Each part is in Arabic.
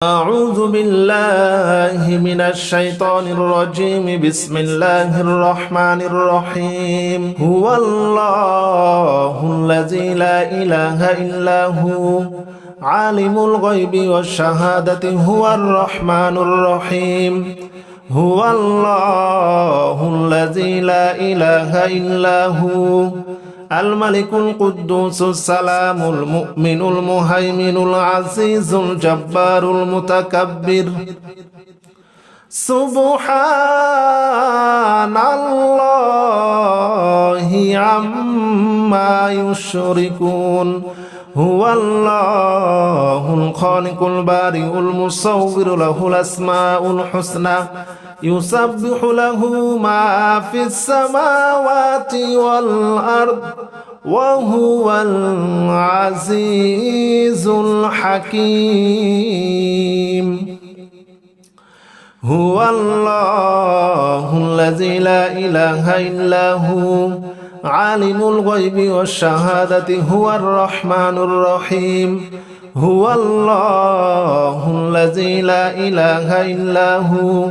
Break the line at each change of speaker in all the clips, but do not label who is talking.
أعوذ بالله من الشيطان الرجيم. بسم الله الرحمن الرحيم. هو الله الذي لا إله إلا هو عالم الغيب والشهادة هو الرحمن الرحيم. هو الله الذي لا إله إلا هو الملك القدوس السلام المؤمن المهيمن العزيز الجبار المتكبر. سبحان الله عما يشركون. هو الله الخالق البارئ المصور له الأسماء الحسنى يسبح له ما في السماوات والأرض وهو العزيز الحكيم. هو الله الذي لا إله إلا هو عالم الغيب والشهادة هو الرحمن الرحيم. هو الله الذي لا إله إلا هو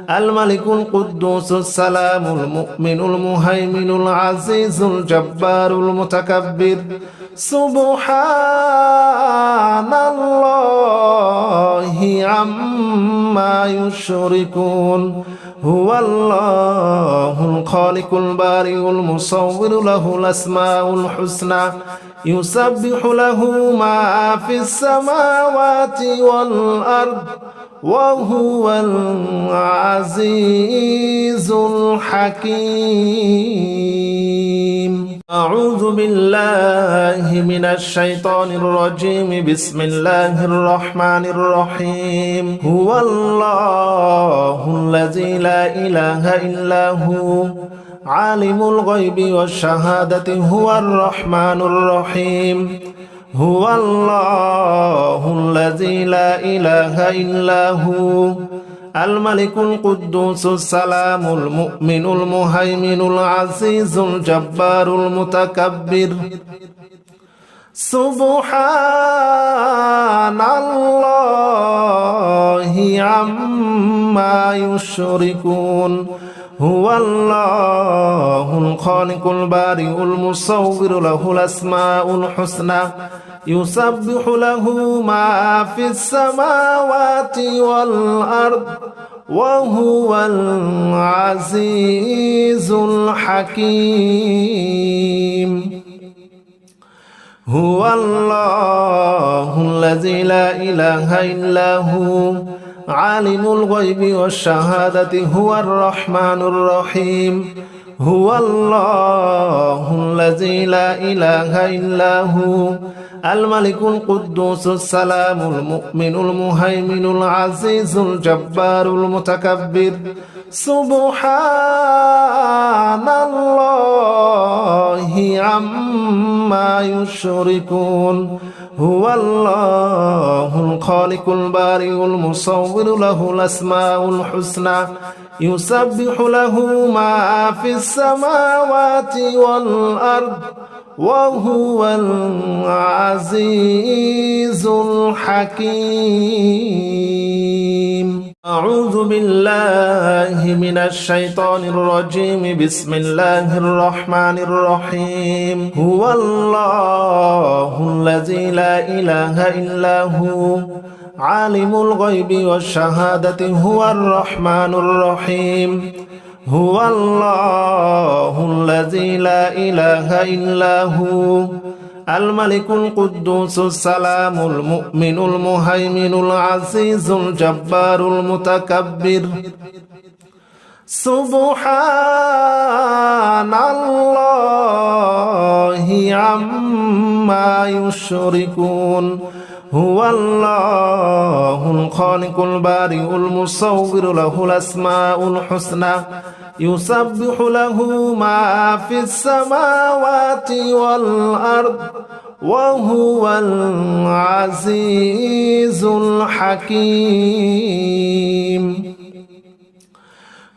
الملك القدوس السلام المؤمن المهيمن العزيز الجبار المتكبر. سبحان الله عما يشركون. هو الله الخالق البارئ المصور له الأسماء الحسنى يسبح له ما في السماوات والأرض وهو العزيز الحكيم. أعوذ بالله من الشيطان الرجيم. بسم الله الرحمن الرحيم. هو الله الذي لا إله إلا هو عالم الغيب والشهادة هو الرحمن الرحيم. هو الله الذي لا إله إلا هو الملك القدوس السلام المؤمن المهيمن العزيز الجبار المتكبر. سبحان الله عما يشركون. هو الله الخالق البارئ المصور له الأسماء الحسنى يسبح له ما في السماوات والأرض وهو العزيز الحكيم. هو الله الذي لا إله إلا هو عالم الغيب والشهادة هو الرحمن الرحيم. هو الله الذي لا إله إلا هو الملك القدوس السلام المؤمن المهيمن العزيز الجبار المتكبر. سبحان الله عما يشركون. هو الله الخالق البارئ المصور له الأسماء الحسنى يسبح له ما في السماوات والأرض وهو العزيز الحكيم. أعوذ بالله من الشيطان الرجيم. بسم الله الرحمن الرحيم. هو الله الذي لا إله إلا هو عالم الغيب والشهادة هو الرحمن الرحيم. هو الله الذي لا إله إلا هو الملك القدوس السلام المؤمن المهيمن العزيز الجبار المتكبر. سبحان الله عما يشركون. هو الله الخالق البارئ المصور له الأسماء الحسنى يسبح له ما في السماوات والأرض وهو العزيز الحكيم.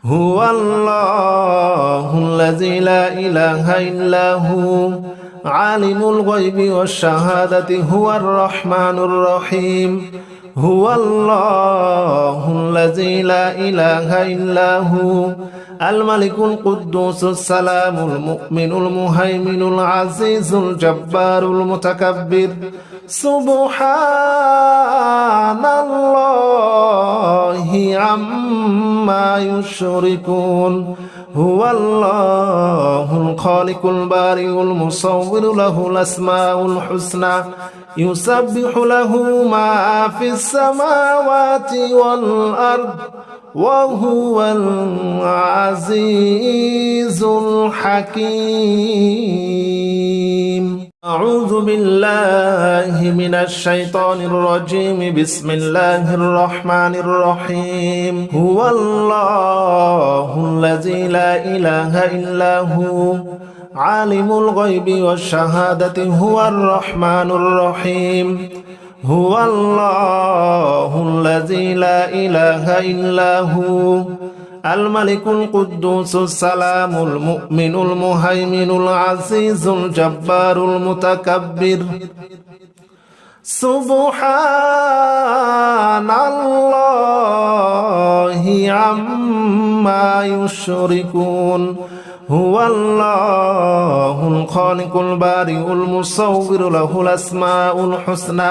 هو الله الذي لا إله إلا هو عالم الغيب والشهادة هو الرحمن الرحيم. هو الله الذي لا إله إلا هو الملك القدوس السلام المؤمن المهيمن العزيز الجبار المتكبر سبحان الله عما يشركون هو الله الخالق البارئ المصور له الأسماء الحسنى يسبح له ما في السماوات والأرض وهو العزيز الحكيم أعوذ بالله من الشيطان الرجيم بسم الله الرحمن الرحيم هو الله الذي لا إله إلا هو عالم الغيب والشهادة هو الرحمن الرحيم هو الله الذي لا إله إلا هو الملك القدوس السلام المؤمن المهيمن العزيز الجبار المتكبر سبحان الله عما يشركون هو الله الخالق البارئ المصور له الأسماء الحسنى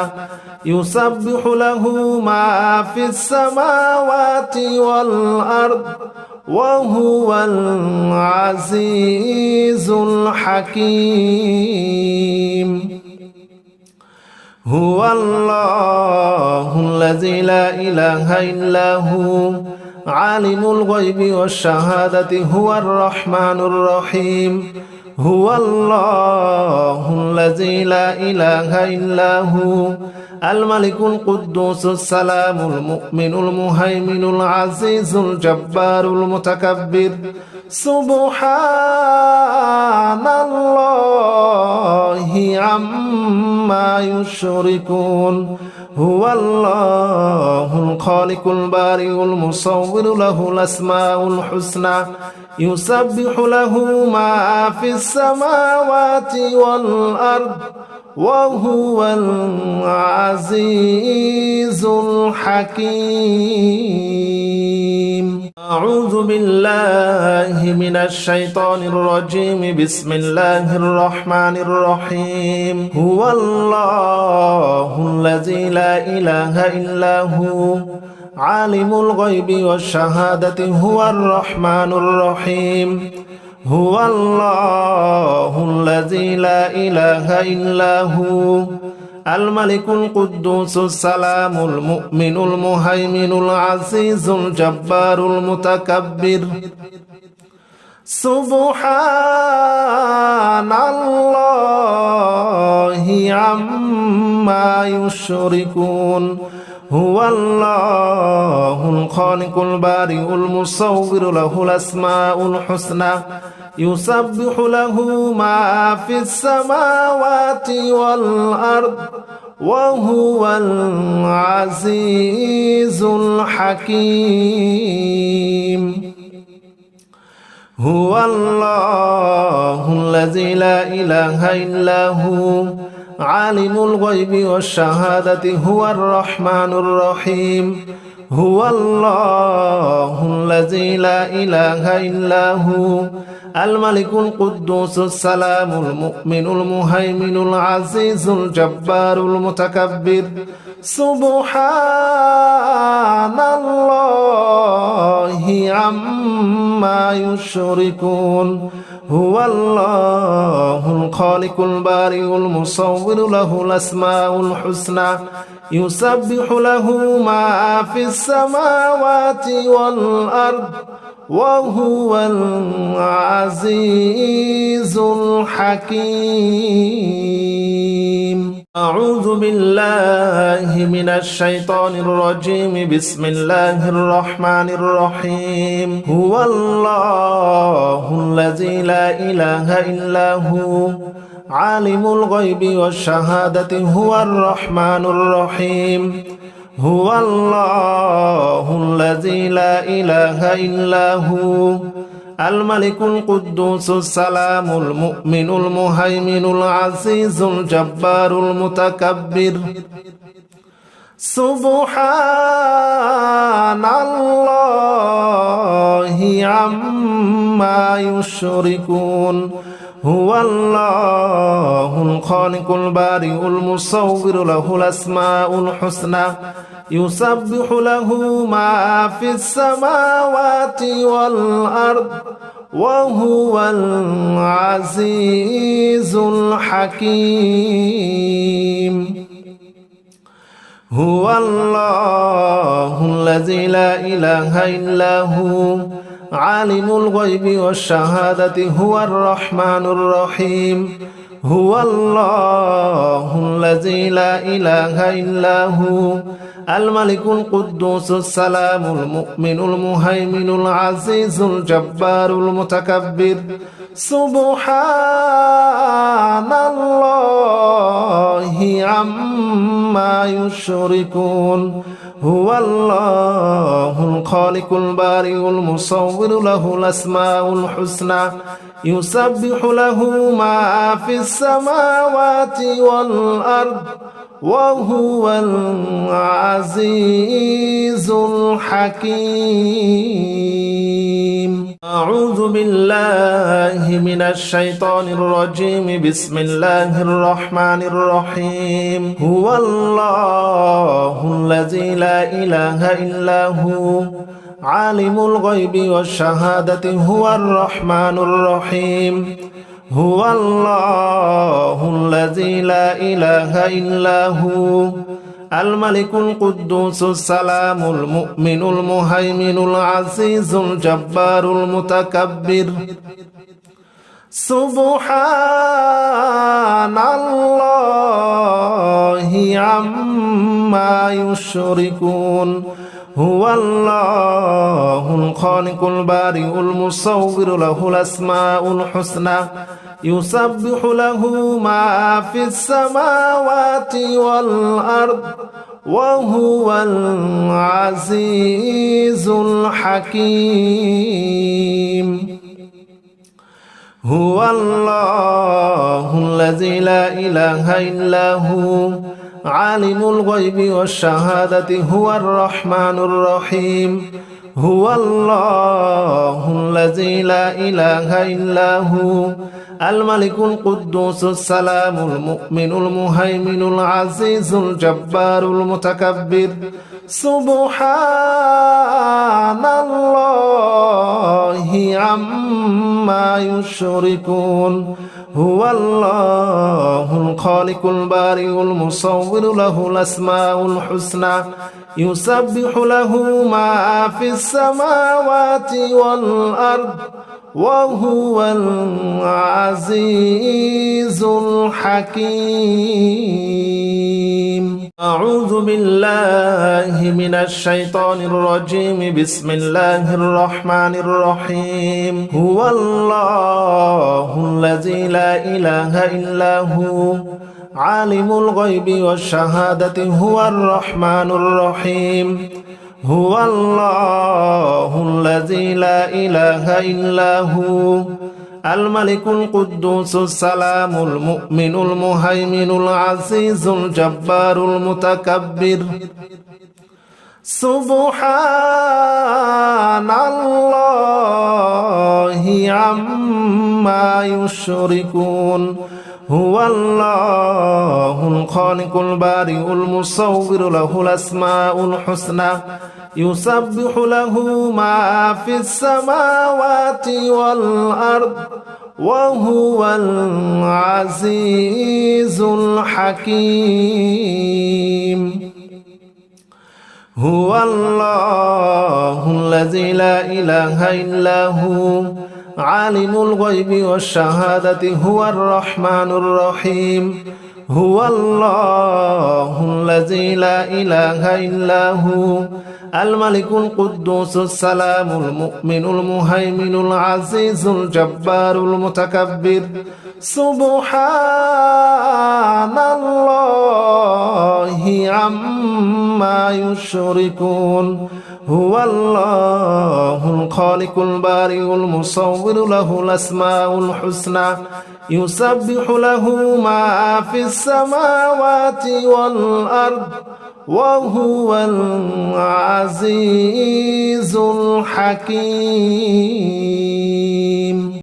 يسبح له ما في السماوات والأرض وهو العزيز الحكيم هو الله الذي لا إله إلا هو عالم الغيب والشهادة هو الرحمن الرحيم هو الله الذي لا إله إلا هو الملك القدوس السلام المؤمن المهيمن العزيز الجبار المتكبر سبحان الله عما يشركون هو الله الخالق البارئ المصور له الأسماء الحسنى يسبح له ما في السماوات والأرض وهو العزيز الحكيم أعوذ بالله من الشيطان الرجيم بسم الله الرحمن الرحيم هو الله الذي لا إله إلا هو عالم الغيب والشهادة هو الرحمن الرحيم هو الله الذي لا إله إلا هو الملك القدوس السلام المؤمن المهيمن العزيز الجبار المتكبر سبحان الله عما يشركون هو الله الخالق البارئ المصور له الأسماء الحسنى يسبح له ما في السماوات والأرض وهو العزيز الحكيم هو الله الذي لا إله إلا هو عالم الغيب والشهادة هو الرحمن الرحيم هو الله الذي لا إله إلا هو الملك القدوس السلام المؤمن المهيمن العزيز الجبار المتكبر سبحان الله عما يشركون هو الله الخالق البارئ المصور له الأسماء الحسنى يسبح له ما في السماوات والأرض وهو العزيز الحكيم أعوذ بالله من الشيطان الرجيم بسم الله الرحمن الرحيم هو الله الذي لا إله إلا هو عالم الغيب والشهادة هو الرحمن الرحيم هو الله الذي لا إله إلا هو الملك القدوس السلام المؤمن المهيمن العزيز الجبار المتكبر سبحان الله عما يشركون هو الله الخالق البارئ المصور له الأسماء الحسنى يسبح له ما في السماوات والأرض وهو العزيز الحكيم هو الله الذي لا إله إلا هو عالم الغيب والشهادة هو الرحمن الرحيم هو الله الذي لا إله إلا هو الملك القدوس السلام المؤمن المهيمن العزيز الجبار المتكبر سبحان الله عما يشركون هو الله الخالق البارئ المصور له الأسماء الحسنى يسبح له ما في السماوات والأرض وهو العزيز الحكيم أعوذ بالله من الشيطان الرجيم بسم الله الرحمن الرحيم هو الله الذي لا إله إلا هو عالم الغيب والشهادة هو الرحمن الرحيم هو الله الذي لا إله إلا هو الملك القدوس السلام المؤمن المهيمن العزيز الجبار المتكبر سبحان الله عما يشركون هو الله الخالق البارئ المصور له الأسماء الحسنى يسبح له ما في السماوات والأرض وهو العزيز الحكيم هو الله الذي لا إله إلا هو عالم الغيب والشهادة هو الرحمن الرحيم هو الله الذي لا إله إلا هو الملك القدوس السلام المؤمن المهيمن العزيز الجبار المتكبر سبحان الله عما يشركون هو الله الخالق البارئ المصور له الأسماء الحسنى يسبح له ما في السماوات والأرض وهو العزيز الحكيم أعوذ بالله من الشيطان الرجيم بسم الله الرحمن الرحيم هو الله الذي لا إله إلا هو عالم الغيب والشهادة هو الرحمن الرحيم هو الله الذي لا إله إلا هو الملك القدوس السلام المؤمن المهيمن العزيز الجبار المتكبر سبحان الله عما يشركون هو الله الخالق البارئ المصور له الأسماء الحسنى يسبح له ما في السماوات والأرض وهو العزيز الحكيم هو الله الذي لا إله إلا هو عالم الغيب والشهادة هو الرحمن الرحيم هو الله الذي لا إله إلا هو الملك القدوس السلام المؤمن المهيمن العزيز الجبار المتكبر سبحان الله عما يشركون هو الله الخالق البارئ المصور له الأسماء الحسنى يسبح له ما في السماوات والأرض وهو العزيز الحكيم